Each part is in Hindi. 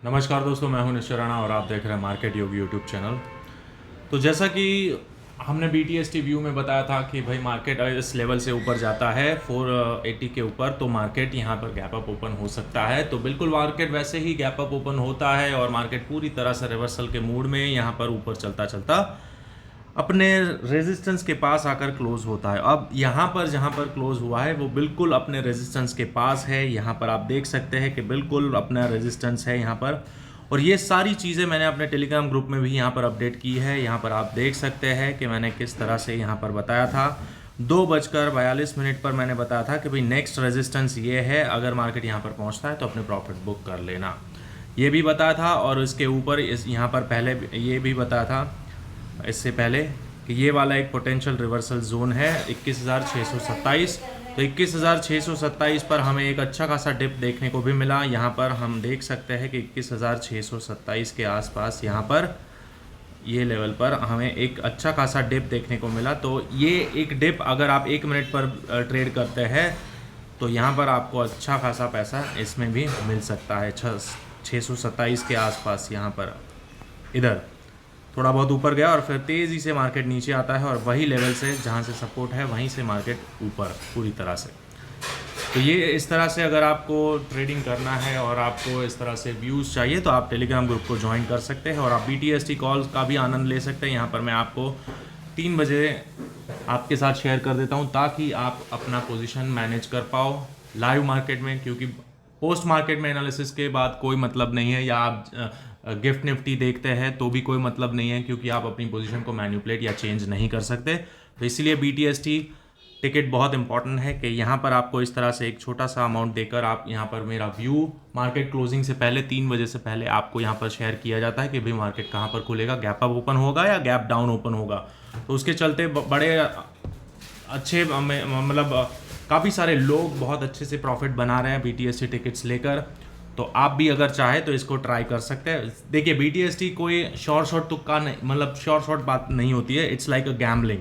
नमस्कार दोस्तों, मैं हूं निश्चय राणा और आप देख रहे हैं मार्केट योगी यूट्यूब चैनल। तो जैसा कि हमने BTST व्यू में बताया था कि भाई मार्केट इस लेवल से ऊपर जाता है 480 के ऊपर तो मार्केट यहां पर गैप अप ओपन हो सकता है। तो बिल्कुल मार्केट वैसे ही गैप अप ओपन होता है और मार्केट पूरी तरह से रिवर्सल के मूड में यहां पर ऊपर चलता चलता अपने रेजिस्टेंस के पास आकर क्लोज होता है। अब यहाँ पर जहाँ पर क्लोज हुआ है वो बिल्कुल अपने रेजिस्टेंस के पास है। यहाँ पर आप देख सकते हैं कि बिल्कुल अपना रेजिस्टेंस है यहाँ पर। और ये सारी चीज़ें मैंने अपने टेलीग्राम ग्रुप में भी यहाँ पर अपडेट की है। यहाँ पर आप देख सकते हैं कि मैंने किस तरह से यहाँ पर बताया था। 2:42 पर मैंने बताया था कि भाई नेक्स्ट रेजिस्टेंस ये है, अगर मार्केट यहाँ पर पहुँचता है तो अपने प्रॉफिट बुक कर लेना, ये भी बताया था। और इसके ऊपर इस यहाँ पर पहले ये भी बताया था इससे पहले कि ये वाला एक पोटेंशियल रिवर्सल जोन है 21,627। तो 21,627 पर हमें एक अच्छा खासा डिप देखने को भी मिला। यहाँ पर हम देख सकते हैं कि 21,627 के आसपास यहाँ पर ये लेवल पर हमें एक अच्छा खासा डिप देखने को मिला। तो ये एक डिप अगर आप 1 मिनट पर ट्रेड करते हैं तो यहाँ पर आपको अच्छा खासा पैसा इसमें भी मिल सकता है। 627 के आसपास यहाँ पर इधर थोड़ा बहुत ऊपर गया और फिर तेज़ी से मार्केट नीचे आता है और वही लेवल से जहाँ से सपोर्ट है वहीं से मार्केट ऊपर पूरी तरह से। तो ये इस तरह से अगर आपको ट्रेडिंग करना है और आपको इस तरह से व्यूज़ चाहिए तो आप टेलीग्राम ग्रुप को ज्वाइन कर सकते हैं और आप BTST कॉल्स का भी आनंद ले सकते हैं। यहाँ पर मैं आपको 3 बजे आपके साथ शेयर कर देता हूँ ताकि आप अपना पोजीशन मैनेज कर पाओ लाइव मार्केट में, क्योंकि पोस्ट मार्केट में एनालिसिस के बाद कोई मतलब नहीं है, या आप गिफ्ट निफ्टी देखते हैं तो भी कोई मतलब नहीं है, क्योंकि आप अपनी पोजीशन को मैनिपुलेट या चेंज नहीं कर सकते। तो इसलिए BTST टिकट बहुत इंपॉर्टेंट है कि यहाँ पर आपको इस तरह से एक छोटा सा अमाउंट देकर आप यहाँ पर मेरा व्यू मार्केट क्लोजिंग से पहले 3 बजे से पहले आपको यहाँ पर शेयर किया जाता है कि भाई मार्केट कहाँ पर खुलेगा, गैप अप ओपन होगा या गैप डाउन ओपन होगा। तो उसके चलते बड़े अच्छे मतलब काफ़ी सारे लोग बहुत अच्छे से प्रॉफिट बना रहे हैं BTST टिकट्स लेकर। तो आप भी अगर चाहे तो इसको ट्राई कर सकते हैं। देखिए BTST कोई शॉर्ट तुक्का नहीं, मतलब शॉर्ट बात नहीं होती है, इट्स लाइक अ गैम्बलिंग।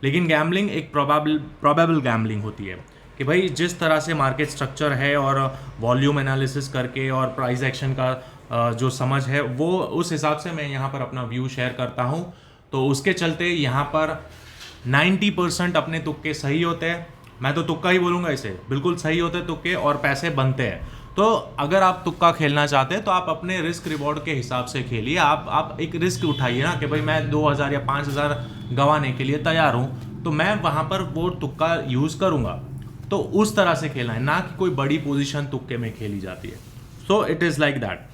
लेकिन गैम्बलिंग एक प्रोबेबल गैम्बलिंग होती है कि भाई जिस तरह से मार्केट स्ट्रक्चर है और वॉल्यूम एनालिसिस करके और प्राइस एक्शन का जो समझ है वो उस हिसाब से मैं यहाँ पर अपना व्यू शेयर करता हूँ। तो उसके चलते यहाँ पर 90% अपने तुक्के सही होते हैं। मैं तो तुक्का ही बोलूँगा इसे, बिल्कुल सही होते हैं तुक्के और पैसे बनते हैं। तो अगर आप तुक्का खेलना चाहते हैं तो आप अपने रिस्क रिवॉर्ड के हिसाब से खेलिए। आप एक रिस्क उठाइए ना कि भाई मैं 2,000 या 5,000 गंवाने के लिए तैयार हूँ, तो मैं वहाँ पर वो तुक्का यूज़ करूँगा। तो उस तरह से खेलना है, ना कि कोई बड़ी पोजीशन तुक्के में खेली जाती है। So it is like that.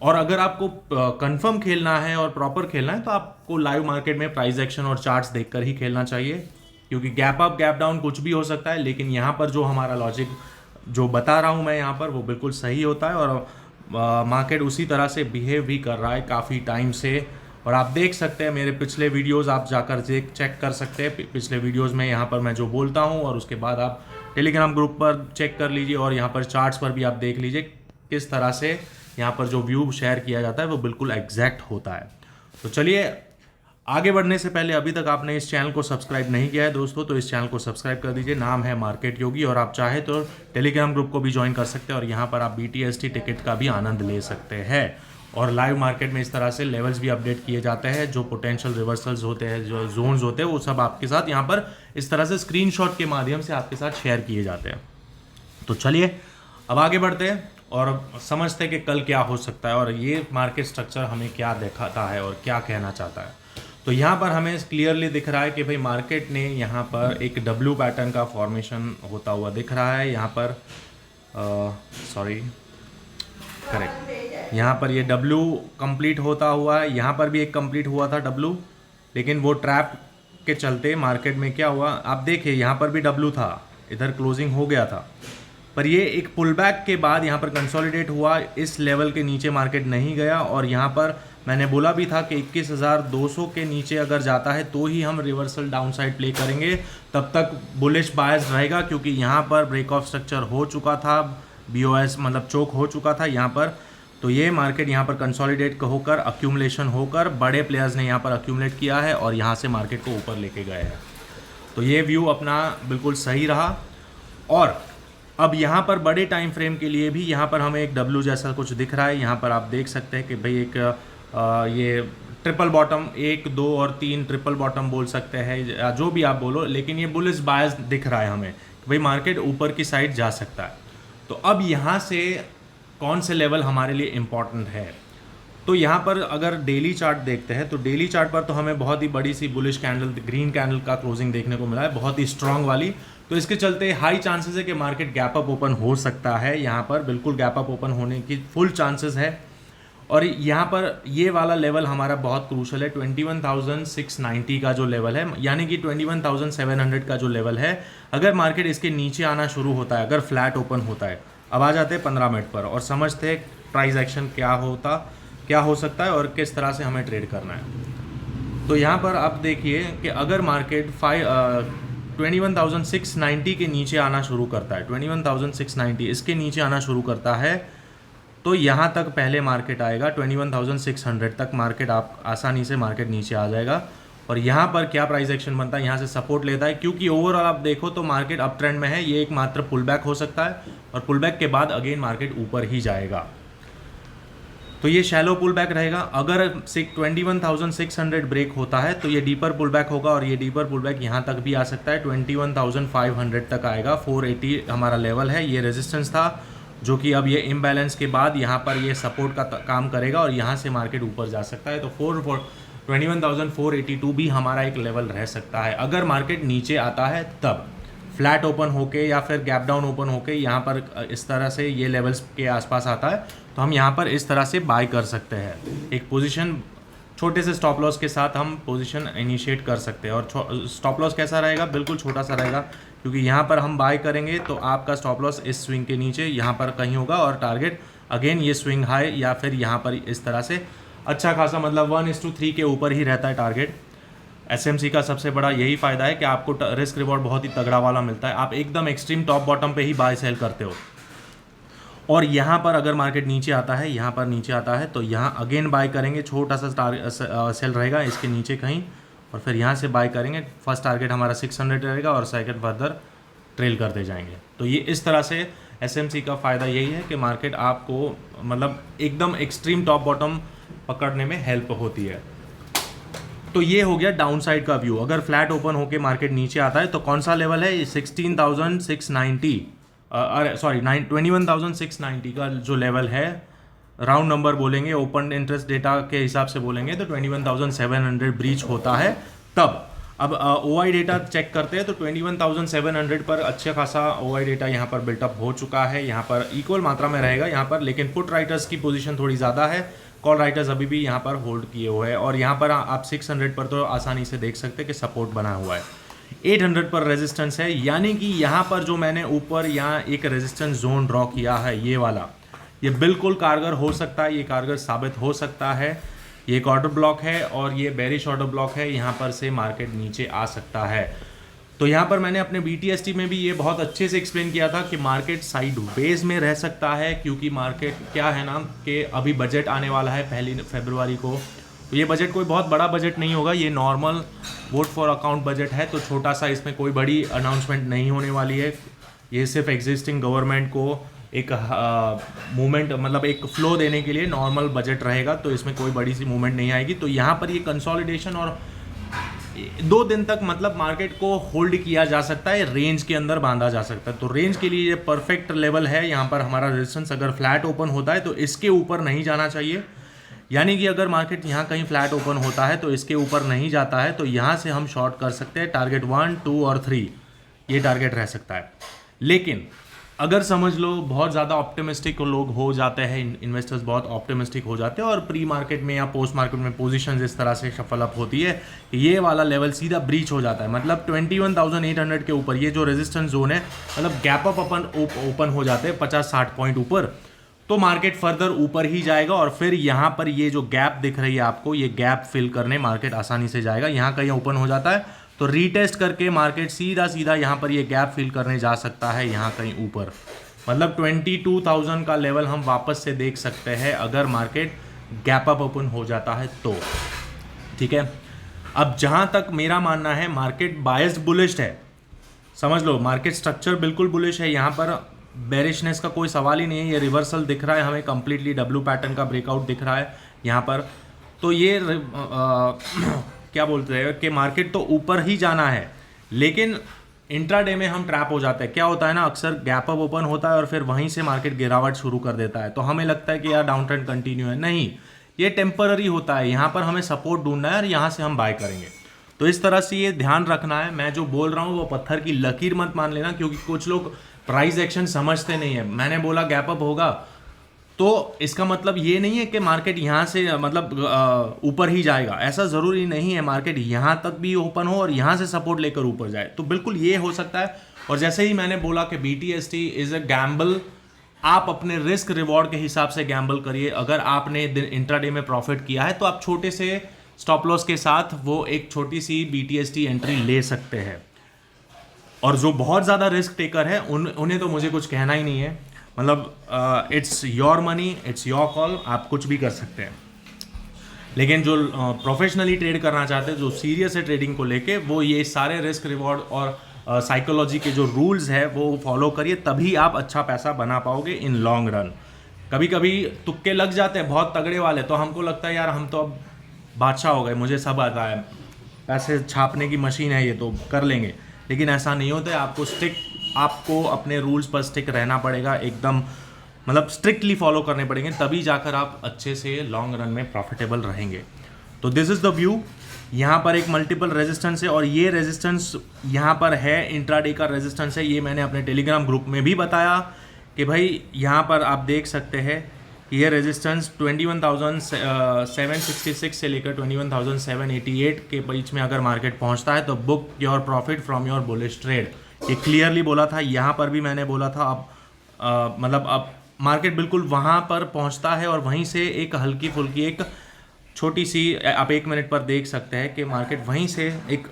और अगर आपको कंफर्म खेलना है और प्रॉपर खेलना है तो आपको लाइव मार्केट में प्राइस एक्शन और चार्ट्स देखकर ही खेलना चाहिए, क्योंकि गैप अप गैप डाउन कुछ भी हो सकता है। लेकिन यहाँ पर जो हमारा लॉजिक जो बता रहा हूँ मैं यहाँ पर वो बिल्कुल सही होता है और मार्केट उसी तरह से बिहेव भी कर रहा है काफ़ी टाइम से। और आप देख सकते हैं मेरे पिछले वीडियोस आप जाकर चेक कर सकते हैं। पिछले वीडियोस में यहाँ पर मैं जो बोलता हूँ और उसके बाद आप टेलीग्राम ग्रुप पर चेक कर लीजिए और यहाँ पर चार्ट्स पर भी आप देख लीजिए किस तरह से यहाँ पर जो व्यू शेयर किया जाता है वो बिल्कुल एग्जैक्ट होता है। तो चलिए आगे बढ़ने से पहले अभी तक आपने इस चैनल को सब्सक्राइब नहीं किया है दोस्तों, तो इस चैनल को सब्सक्राइब कर दीजिए। नाम है मार्केट योगी और आप चाहे तो टेलीग्राम ग्रुप को भी ज्वाइन कर सकते हैं और यहाँ पर आप BTST टिकट का भी आनंद ले सकते हैं। और लाइव मार्केट में इस तरह से लेवल्स भी अपडेट किए जाते हैं, जो पोटेंशियल रिवर्सल्स होते हैं, जो जोन्स होते हैं, वो सब आपके साथ यहाँ पर इस तरह से स्क्रीनशॉट के माध्यम से आपके साथ शेयर किए जाते हैं। तो चलिए अब आगे बढ़ते हैं और समझते हैं कि कल क्या हो सकता है और ये मार्केट स्ट्रक्चर हमें क्या दिखाता है और क्या कहना चाहता है। तो यहाँ पर हमें क्लियरली दिख रहा है कि भाई मार्केट ने यहाँ पर एक W पैटर्न का फॉर्मेशन होता हुआ दिख रहा है। यहाँ पर करेक्ट, यहाँ पर ये W कंप्लीट होता हुआ है, यहाँ पर भी एक कंप्लीट हुआ था W, लेकिन वो ट्रैप के चलते मार्केट में क्या हुआ आप देखिए, यहाँ पर भी W था, इधर क्लोजिंग हो गया था, पर ये एक पुल बैक के बाद यहाँ पर कंसोलिडेट हुआ, इस लेवल के नीचे मार्केट नहीं गया। और यहाँ पर मैंने बोला भी था कि 21,200 के नीचे अगर जाता है तो ही हम रिवर्सल डाउनसाइड प्ले करेंगे, तब तक बुलिश बायस रहेगा, क्योंकि यहाँ पर ब्रेक ऑफ स्ट्रक्चर हो चुका था, BOS मतलब चोक हो चुका था यहाँ पर। तो ये मार्केट यहाँ पर कंसोलिडेट होकर अक्यूमुलेशन होकर बड़े प्लेयर्स ने यहाँ पर अक्यूमुलेट किया है और यहाँ से मार्केट को ऊपर लेके गए हैं। तो ये व्यू अपना बिल्कुल सही रहा। और अब यहाँ पर बड़े टाइम फ्रेम के लिए भी यहाँ पर हमें एक डब्ल्यू जैसा कुछ दिख रहा है। यहाँ पर आप देख सकते हैं कि भाई एक ये ट्रिपल बॉटम, 1 2 और 3 ट्रिपल बॉटम बोल सकते हैं या जो भी आप बोलो, लेकिन ये बुलिश बायस दिख रहा है हमें कि भाई मार्केट ऊपर की साइड जा सकता है। तो अब यहाँ से कौन से लेवल हमारे लिए इम्पॉर्टेंट है, तो यहाँ पर अगर डेली चार्ट देखते हैं तो डेली चार्ट पर तो हमें बहुत ही बड़ी सी बुलिश कैंडल, ग्रीन कैंडल का क्लोजिंग देखने को मिला है, बहुत ही स्ट्रांग वाली। तो इसके चलते हाई चांसेस है कि मार्केट गैप अप ओपन हो सकता है। यहाँ पर बिल्कुल गैप अप ओपन होने की फुल चांसेस है। और यहाँ पर ये वाला लेवल हमारा बहुत क्रूशल है, 21,690 का जो लेवल है, यानी कि 21,700 का जो लेवल है। अगर मार्केट इसके नीचे आना शुरू होता है, अगर फ्लैट ओपन होता है, अब आ जाते हैं 15 मिनट पर और समझते हैं प्राइस एक्शन क्या हो सकता है और किस तरह से हमें ट्रेड करना है। तो यहाँ पर आप देखिए कि अगर मार्केट 21,690 के नीचे आना शुरू करता है, 21,690 इसके नीचे आना शुरू करता है, तो यहाँ तक पहले मार्केट आएगा, 21,600 तक मार्केट आप आसानी से मार्केट नीचे आ जाएगा। और यहाँ पर क्या प्राइस एक्शन बनता है, यहाँ से सपोर्ट लेता है, क्योंकि ओवरऑल आप देखो तो मार्केट अप ट्रेंड में है। ये एक मात्र पुल बैक हो सकता है और पुल बैक के बाद अगेन मार्केट ऊपर ही जाएगा। तो ये शैलो पुल बैक रहेगा। अगर 21,600 ब्रेक होता है तो ये डीपर पुल बैक होगा और ये डीपर पुल बैक यहाँ तक भी आ सकता है, 21,500 तक आएगा। 480 हमारा लेवल है, ये रेजिस्टेंस था जो कि अब ये इम्बैलेंस के बाद यहाँ पर ये सपोर्ट का काम करेगा और यहाँ से मार्केट ऊपर जा सकता है। तो 21,482 भी हमारा एक लेवल रह सकता है अगर मार्केट नीचे आता है, तब फ्लैट ओपन होके या फिर गैप डाउन ओपन होके यहाँ पर इस तरह से ये लेवल्स के आसपास आता है तो हम यहाँ पर इस तरह से बाय कर सकते हैं। एक पोजीशन छोटे से स्टॉप लॉस के साथ हम पोजीशन इनिशिएट कर सकते हैं। और स्टॉप लॉस कैसा रहेगा, बिल्कुल छोटा सा रहेगा, क्योंकि यहाँ पर हम बाय करेंगे तो आपका स्टॉप लॉस इस स्विंग के नीचे यहाँ पर कहीं होगा और टारगेट अगेन ये स्विंग हाई या फिर यहाँ पर इस तरह से अच्छा खासा, मतलब 1:3 के ऊपर ही रहता है टारगेट। एसएमसी का सबसे बड़ा यही फ़ायदा है कि आपको रिस्क रिवॉर्ड बहुत ही तगड़ा वाला मिलता है। आप एकदम एक्सट्रीम टॉप बॉटम पे ही बाय सेल करते हो। और यहाँ पर अगर मार्केट नीचे आता है, यहाँ पर नीचे आता है, तो यहाँ अगेन बाय करेंगे, छोटा सा सेल रहेगा इसके नीचे कहीं, और फिर यहाँ से बाय करेंगे। फर्स्ट टारगेट हमारा 600 रहेगा और सेकंड फर्दर ट्रेल करते जाएंगे। तो ये इस तरह से एसएमसी का फ़ायदा यही है कि मार्केट आपको मतलब एकदम एक्सट्रीम टॉप बॉटम पकड़ने में हेल्प होती है। तो ये हो गया डाउन साइड का व्यू। अगर फ्लैट ओपन होके मार्केट नीचे आता है तो कौन सा लेवल है, 16,690 सॉरी 21,690 का जो लेवल है, राउंड नंबर बोलेंगे, ओपन इंटरेस्ट डेटा के हिसाब से बोलेंगे तो 21,700 ब्रीच होता है तब। अब ओआई डेटा चेक करते हैं तो 21,700 पर अच्छा खासा ओआई डेटा यहाँ पर बिल्टअप हो चुका है। यहाँ पर इक्वल मात्रा में रहेगा यहाँ पर, लेकिन पुट राइटर्स की पोजीशन थोड़ी ज़्यादा है, कॉल राइटर्स अभी भी यहाँ पर होल्ड किए हुए हैं। और यहाँ पर आप 600 पर तो आसानी से देख सकते हैं कि सपोर्ट बना हुआ है। 800 पर रेजिस्टेंस है, यानी कि यहाँ पर जो मैंने ऊपर यहाँ एक रेजिस्टेंस जोन ड्रॉ किया है, ये वाला, ये बिल्कुल कारगर हो सकता है, ये कारगर साबित हो सकता है। ये एक ऑर्डर ब्लॉक है और ये बेरिश ऑर्डर ब्लॉक है, यहाँ पर से मार्केट नीचे आ सकता है। तो यहाँ पर मैंने अपने BTST में भी ये बहुत अच्छे से एक्सप्लेन किया था कि मार्केट साइड वेज में रह सकता है, क्योंकि मार्केट क्या है ना कि अभी बजट आने वाला है 1 फरवरी को। तो ये बजट कोई बहुत बड़ा बजट नहीं होगा, ये normal vote for account budget है, तो छोटा सा, इसमें कोई बड़ी अनाउंसमेंट नहीं होने वाली है। ये सिर्फ एग्जिस्टिंग गवर्नमेंट को एक मूवमेंट, मतलब एक फ्लो देने के लिए नॉर्मल बजट रहेगा, तो इसमें कोई बड़ी सी मूवमेंट नहीं आएगी। तो यहाँ पर ये कंसोलिडेशन और 2 दिन तक मतलब मार्केट को होल्ड किया जा सकता है, रेंज के अंदर बांधा जा सकता है। तो रेंज के लिए ये परफेक्ट लेवल है। यहाँ पर हमारा रेजिस्टेंस अगर फ्लैट ओपन होता है तो इसके ऊपर नहीं जाना चाहिए, यानी कि अगर मार्केट यहाँ कहीं फ्लैट ओपन होता है तो इसके ऊपर नहीं जाता है, तो यहाँ से हम शॉर्ट कर सकते हैं। टारगेट 1, 2 और 3 ये टारगेट रह सकता है। लेकिन अगर समझ लो बहुत ज़्यादा ऑप्टिमिस्टिक लोग हो जाते हैं, इन्वेस्टर्स बहुत ऑप्टिमिस्टिक हो जाते हैं और प्री मार्केट में या पोस्ट मार्केट में पोजीशंस इस तरह से शफल अप होती है कि ये वाला लेवल सीधा ब्रीच हो जाता है, मतलब 21,800 के ऊपर ये जो रेजिस्टेंस जोन है, मतलब गैप अप ओपन हो जाते हैं 50-60 पॉइंट ऊपर, तो मार्केट फर्दर ऊपर ही जाएगा। और फिर यहाँ पर ये जो गैप दिख रही है आपको, ये गैप फिल करने मार्केट आसानी से जाएगा। यहाँ कहीं ओपन हो जाता है तो रीटेस्ट करके मार्केट सीधा यहाँ पर ये गैप फिल करने जा सकता है, यहाँ कहीं ऊपर, मतलब 22,000 का लेवल हम वापस से देख सकते हैं अगर मार्केट गैप अप ओपन हो जाता है तो। ठीक है, अब जहाँ तक मेरा मानना है मार्केट बायस्ड बुलिश है, समझ लो मार्केट स्ट्रक्चर बिल्कुल बुलिश है। यहाँ पर बेरिशनेस का कोई सवाल ही नहीं है। ये रिवर्सल दिख रहा है हमें कंप्लीटली, डब्ल्यू पैटर्न का ब्रेकआउट दिख रहा है यहाँ पर। तो ये क्या बोलते हैं कि मार्केट तो ऊपर ही जाना है, लेकिन इंट्राडे में हम ट्रैप हो जाते हैं। क्या होता है ना, अक्सर गैप अप ओपन होता है और फिर वहीं से मार्केट गिरावट शुरू कर देता है, तो हमें लगता है कि यार डाउन ट्रेंड कंटिन्यू है। नहीं, ये टेम्पररी होता है। यहाँ पर हमें सपोर्ट ढूंढना है और यहाँ से हम बाय करेंगे। तो इस तरह से ये ध्यान रखना है। मैं जो बोल रहा हूँ वो पत्थर की लकीर मत मान लेना, क्योंकि कुछ लोग प्राइस एक्शन समझते नहीं है। मैंने बोला गैप अप होगा, तो इसका मतलब ये नहीं है कि मार्केट यहाँ से मतलब ऊपर ही जाएगा, ऐसा ज़रूरी नहीं है। मार्केट यहाँ तक भी ओपन हो और यहाँ से सपोर्ट लेकर ऊपर जाए, तो बिल्कुल ये हो सकता है। और जैसे ही मैंने बोला कि BTST इज़ अ गैम्बल, आप अपने रिस्क रिवॉर्ड के हिसाब से गैम्बल करिए। अगर आपने इंट्राडे में प्रॉफिट किया है तो आप छोटे से स्टॉप लॉस के साथ वो एक छोटी सी BTST एंट्री ले सकते हैं। और जो बहुत ज़्यादा रिस्क टेकर है उन्हें तो मुझे कुछ कहना ही नहीं है। मतलब it's your money, it's your call, आप कुछ भी कर सकते हैं। लेकिन जो प्रोफेशनली ट्रेड करना चाहते हैं, जो सीरियस है ट्रेडिंग को लेके, वो ये सारे रिस्क रिवॉर्ड और साइकोलॉजी के जो रूल्स है वो फॉलो करिए, तभी आप अच्छा पैसा बना पाओगे इन लॉन्ग रन। कभी कभी तुक्के लग जाते हैं बहुत तगड़े वाले, तो हमको लगता है यार हम तो अब बादशाह हो गए, मुझे सब आता है, पैसे छापने की मशीन है ये, तो कर लेंगे। लेकिन ऐसा नहीं होता है। आपको अपने रूल्स पर स्टिक रहना पड़ेगा, एकदम मतलब स्ट्रिक्टली फॉलो करने पड़ेंगे, तभी जाकर आप अच्छे से लॉन्ग रन में प्रॉफिटेबल रहेंगे। तो दिस इज़ द व्यू। यहाँ पर एक मल्टीपल रेजिस्टेंस है और ये रेजिस्टेंस यहाँ पर है, इंट्राडे का रेजिस्टेंस है। ये मैंने अपने टेलीग्राम ग्रुप में भी बताया कि भाई यहाँ पर आप देख सकते हैं कि ये रेजिस्टेंस 21,766 से लेकर 21,788 के बीच में अगर मार्केट पहुँचता है तो book your profit from your bullish trade. ये क्लियरली बोला था, यहाँ पर भी मैंने बोला था। अब मतलब अब मार्केट बिल्कुल वहाँ पर पहुँचता है और वहीं से एक हल्की फुल्की एक छोटी सी, आप 1 मिनट पर देख सकते हैं कि मार्केट वहीं से एक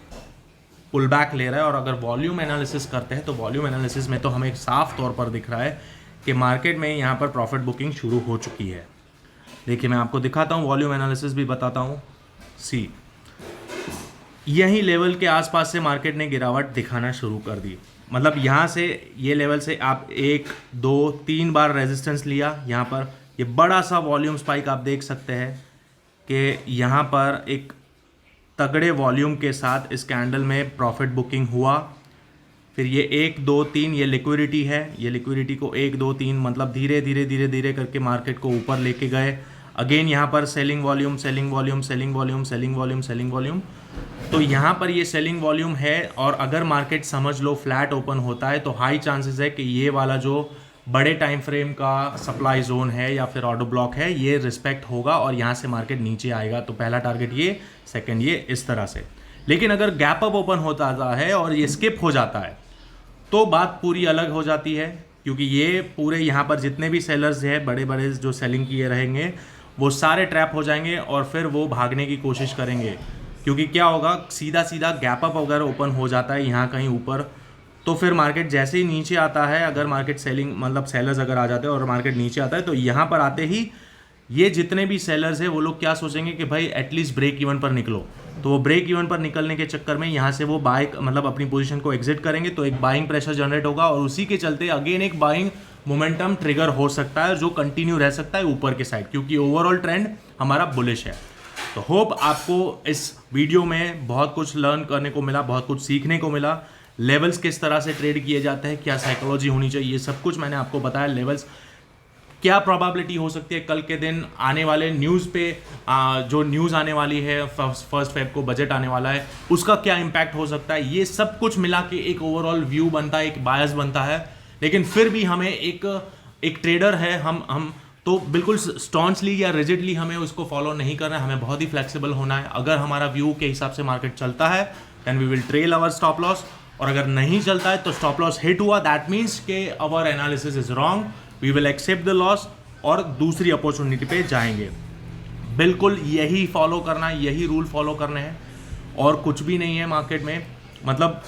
पुल बैक ले रहा है। और अगर वॉल्यूम एनालिसिस करते हैं तो वॉल्यूम एनालिसिस में तो हमें एक साफ तौर पर दिख रहा है कि मार्केट में यहाँ पर प्रॉफिट बुकिंग शुरू हो चुकी है। देखिए मैं आपको दिखाता हूँ, वॉल्यूम एनालिसिस भी बताता हूँ। सी, यही लेवल के आसपास से मार्केट ने गिरावट दिखाना शुरू कर दी। मतलब यहाँ से ये लेवल से आप 1, 2, 3 बार रेजिस्टेंस लिया। यहाँ पर ये बड़ा सा वॉल्यूम स्पाइक आप देख सकते हैं कि यहाँ पर एक तगड़े वॉल्यूम के साथ इस कैंडल में प्रॉफिट बुकिंग हुआ। फिर ये 1, 2, 3 ये लिक्विडिटी है। ये लिक्विडिटी को 1, 2, 3 मतलब धीरे धीरे धीरे धीरे करके मार्केट को ऊपर लेके गए। अगेन यहाँ पर selling volume, selling volume, selling volume, selling volume, selling volume. तो यहाँ पर ये सेलिंग वॉल्यूम है और अगर मार्केट समझ लो फ्लैट ओपन होता है तो हाई चांसेस है कि ये वाला जो बड़े टाइम फ्रेम का सप्लाई जोन है या फिर ऑर्डर ब्लॉक है ये रिस्पेक्ट होगा और यहाँ से मार्केट नीचे आएगा। तो पहला टारगेट ये, सेकंड ये, इस तरह से। लेकिन अगर गैप अप ओपन होता है और ये स्किप हो जाता है तो बात पूरी अलग हो जाती है, क्योंकि ये पूरे यहाँ पर जितने भी सेलर्स हैं, बड़े बड़े जो सेलिंग किए रहेंगे, वो सारे ट्रैप हो जाएंगे और फिर वो भागने की कोशिश करेंगे। क्योंकि क्या होगा, सीधा सीधा गैप अप अगर ओपन हो जाता है यहाँ कहीं ऊपर, तो फिर मार्केट जैसे ही नीचे आता है, अगर मार्केट सेलिंग मतलब सेलर्स अगर आ जाते हैं और मार्केट नीचे आता है, तो यहाँ पर आते ही ये जितने भी सेलर्स हैं वो लोग क्या सोचेंगे कि भाई एटलीस्ट ब्रेक इवन पर निकलो। तो वो ब्रेक इवन पर निकलने के चक्कर में यहाँ से वो बाय मतलब अपनी पोजीशन को एग्जिट करेंगे, तो एक बाइंग प्रेशर जनरेट होगा और उसी के चलते अगेन एक बाइंग मोमेंटम ट्रिगर हो सकता है जो कंटिन्यू रह सकता है ऊपर के साइड, क्योंकि ओवरऑल ट्रेंड हमारा बुलिश है। तो होप आपको इस वीडियो में बहुत कुछ लर्न करने को मिला, बहुत कुछ सीखने को मिला। लेवल्स किस तरह से ट्रेड किए जाते हैं, क्या साइकोलॉजी होनी चाहिए, ये सब कुछ मैंने आपको बताया। लेवल्स क्या प्रोबेबिलिटी हो सकती है कल के दिन आने वाले न्यूज़ पे, जो न्यूज़ आने वाली है 1 फेब को बजट आने वाला है, उसका क्या इम्पैक्ट हो सकता है, ये सब कुछ मिला के एक ओवरऑल व्यू बनता है, एक बायस बनता है। लेकिन फिर भी हमें एक ट्रेडर है, हम तो बिल्कुल स्टॉन्चली या रिजिडली हमें उसको फॉलो नहीं करना है, हमें बहुत ही फ्लेक्सिबल होना है। अगर हमारा व्यू के हिसाब से मार्केट चलता है then we will trail our stop loss, और अगर नहीं चलता है तो स्टॉप लॉस हिट हुआ, दैट मीन्स के our analysis is wrong, we will accept the loss और दूसरी अपॉर्चुनिटी पे जाएंगे। बिल्कुल यही फॉलो करना है, यही रूल फॉलो करने हैं और कुछ भी नहीं है मार्केट में। मतलब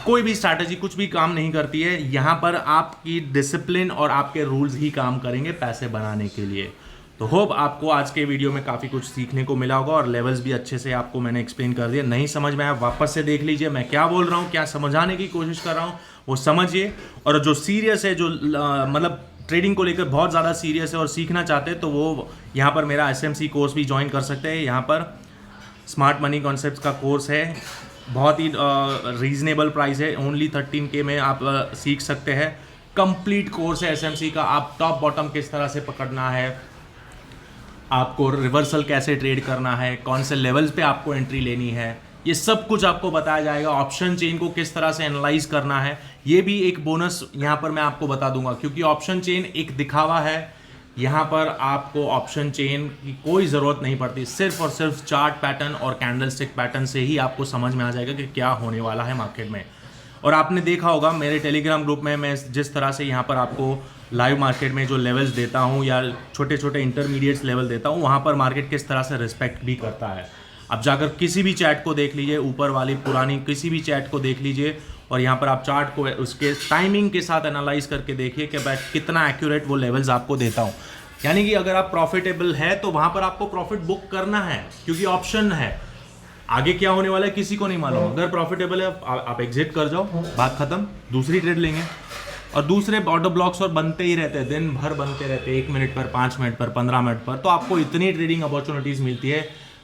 कोई भी स्ट्रैटेजी कुछ भी काम नहीं करती है, यहाँ पर आपकी डिसिप्लिन और आपके रूल्स ही काम करेंगे पैसे बनाने के लिए। तो होप आपको आज के वीडियो में काफ़ी कुछ सीखने को मिला होगा और लेवल्स भी अच्छे से आपको मैंने एक्सप्लेन कर दिया। नहीं समझ में आया वापस से देख लीजिए, मैं क्या बोल रहा हूँ, क्या समझाने की कोशिश कर रहा हूँ वो समझिए। और जो सीरियस है, जो मतलब ट्रेडिंग को लेकर बहुत ज़्यादा सीरियस है और सीखना चाहते हैं, तो वो यहाँ पर मेरा SMC कोर्स भी ज्वाइन कर सकते हैं। यहाँ पर स्मार्ट मनी कॉन्सेप्ट्स का कोर्स है, बहुत ही रीजनेबल प्राइस है, ओनली 13K में आप सीख सकते हैं। कंप्लीट कोर्स है SMC का, आप टॉप बॉटम किस तरह से पकड़ना है, आपको रिवर्सल कैसे ट्रेड करना है, कौन से लेवल्स पे आपको एंट्री लेनी है, ये सब कुछ आपको बताया जाएगा। ऑप्शन चेन को किस तरह से एनालाइज करना है, ये भी एक बोनस यहाँ पर मैं आपको बता दूंगा, क्योंकि ऑप्शन चेन एक दिखावा है। यहाँ पर आपको ऑप्शन चेन की कोई ज़रूरत नहीं पड़ती, सिर्फ और सिर्फ चार्ट पैटर्न और कैंडलस्टिक पैटर्न से ही आपको समझ में आ जाएगा कि क्या होने वाला है मार्केट में। और आपने देखा होगा मेरे टेलीग्राम ग्रुप में मैं जिस तरह से यहाँ पर आपको लाइव मार्केट में जो लेवल्स देता हूँ या छोटे छोटे इंटरमीडिएट्स लेवल देता हूँ, वहाँ पर मार्केट किस तरह से रिस्पेक्ट भी करता है। अब जाकर किसी भी चैट को देख लीजिए, ऊपर वाली पुरानी किसी भी चैट को देख लीजिए और यहाँ पर आप चार्ट को उसके टाइमिंग के साथ एनालाइज करके देखिए कि मैं कितना एक्यूरेट वो लेवल्स आपको देता हूँ। यानी कि अगर आप प्रॉफिटेबल है तो वहाँ पर आपको प्रॉफिट बुक करना है, क्योंकि ऑप्शन है। आगे क्या होने वाला है किसी को नहीं मालूम। अगर प्रॉफिटेबल है आप एग्जिट कर जाओ, बात खत्म, दूसरी ट्रेड लेंगे। और दूसरे ऑर्डर ब्लॉक्स और बनते ही रहते हैं, दिन भर बनते रहते हैं, 1 मिनट पर, 5 मिनट पर, 15 मिनट पर, तो आपको इतनी ट्रेडिंग अपॉर्चुनिटीज़ मिलती है।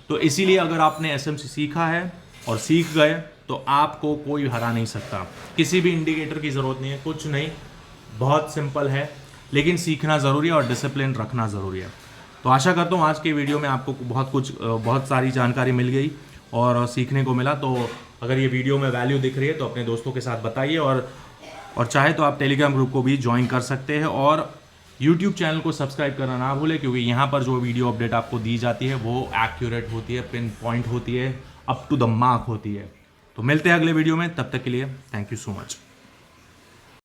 तो इसीलिए अगर आपने SMC सीखा है और सीख गए तो आपको कोई हरा नहीं सकता। किसी भी इंडिकेटर की ज़रूरत नहीं है, कुछ नहीं, बहुत सिंपल है, लेकिन सीखना ज़रूरी है और डिसिप्लिन रखना ज़रूरी है। तो आशा करता हूँ आज के वीडियो में आपको बहुत सारी जानकारी मिल गई और सीखने को मिला। तो अगर ये वीडियो में वैल्यू दिख रही है तो अपने दोस्तों के साथ बताइए और चाहे तो आप टेलीग्राम ग्रुप को भी ज्वाइन कर सकते हैं और यूट्यूब चैनल को सब्सक्राइब करना ना भूलें, क्योंकि यहाँ पर जो वीडियो अपडेट आपको दी जाती है वो एक्यूरेट होती है, पिन पॉइंट होती है, अप टू द मार्क होती है। तो मिलते हैं अगले वीडियो में, तब तक के लिए थैंक यू सो मच।